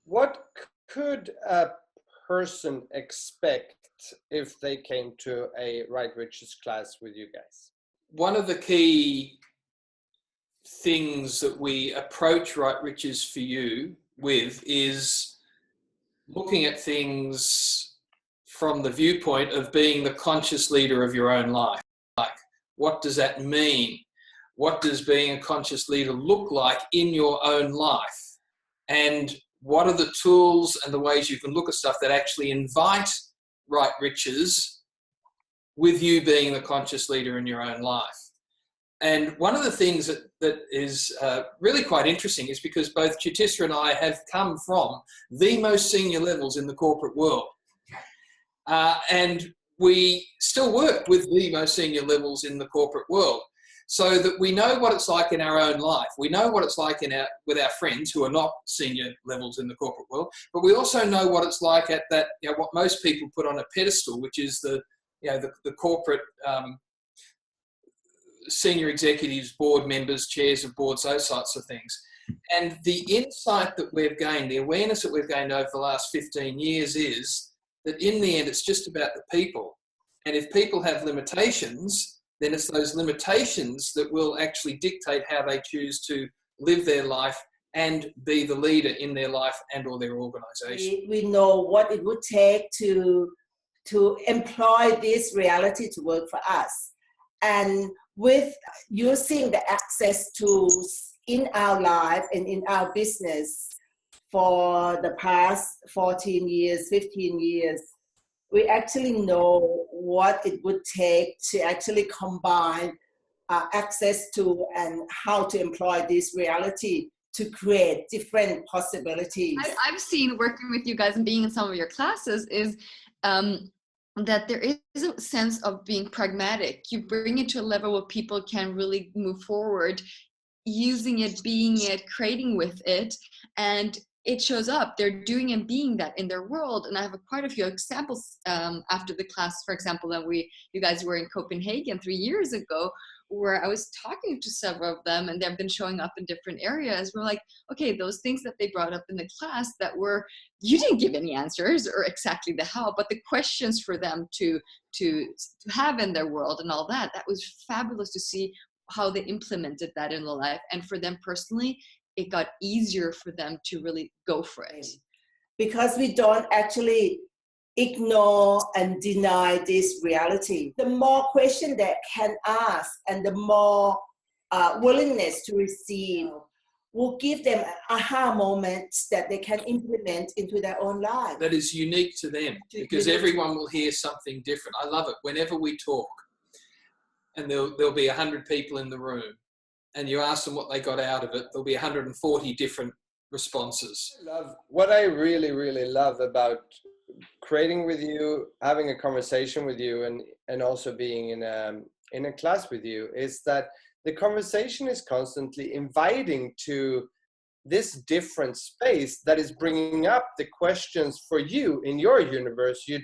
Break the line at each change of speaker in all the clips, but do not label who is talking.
What could a person expect if they came to a Right Riches class with you guys?
One of the key things that we approach Right Riches for You with is looking at things from the viewpoint of being the conscious leader of your own life. Like, what does that mean? What does being a conscious leader look like in your own life? And what are the tools and the ways you can look at stuff that actually invite right riches with you being the conscious leader in your own life? And one of the things that is really quite interesting is because both Chutisa and I have come from the most senior levels in the corporate world. And we still work with the most senior levels in the corporate world, so that we know what it's like in our own life. We know what it's like with our friends who are not senior levels in the corporate world, but we also know what it's like at that, what most people put on a pedestal, which is the corporate senior executives, board members, chairs of boards, those sorts of things. And the insight that we've gained, the awareness that we've gained over the last 15 years is that in the end, it's just about the people. And if people have limitations, then it's those limitations that will actually dictate how they choose to live their life and be the leader in their life and or their organization.
We know what it would take to employ this reality to work for us. And with using the access tools in our life and in our business for the past 14 years, 15 years, we actually know what it would take to actually combine access to and how to employ this reality to create different possibilities.
I've seen working with you guys and being in some of your classes is that there is a sense of being pragmatic. You bring it to a level where people can really move forward, using it, being it, creating with it, and it shows up. They're doing and being that in their world. And I have quite a few examples after the class, for example, that you guys were in Copenhagen 3 years ago, where I was talking to several of them and they've been showing up in different areas. We're like, okay, those things that they brought up in the class that were, you didn't give any answers or exactly the how, but the questions for them to have in their world and all that, that was fabulous to see how they implemented that in their life. And for them personally, it got easier for them to really go for it.
Because we don't actually ignore and deny this reality. The more question they can ask and the more willingness to receive will give them aha moments that they can implement into their own life.
That is unique to them, because everyone will hear something different. I love it. Whenever we talk, and there'll be 100 people in the room, and you ask them what they got out of it, there'll be 140 different responses.
What I really, really love about creating with you, having a conversation with you, and also being in a class with you is that the conversation is constantly inviting to this different space that is bringing up the questions for you in your universe you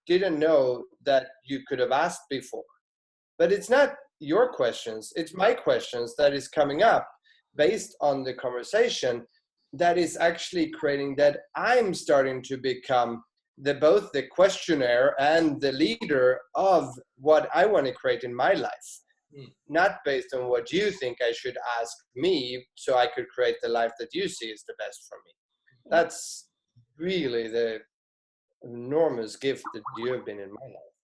didn't know that you could have asked before. But it's not your questions, it's my questions that is coming up based on the conversation that is actually creating that I'm starting to become both the questionnaire and the leader of what I want to create in my life. Not based on what you think I should ask me so I could create the life that you see is the best for me. That's really the enormous gift that you have been in my life.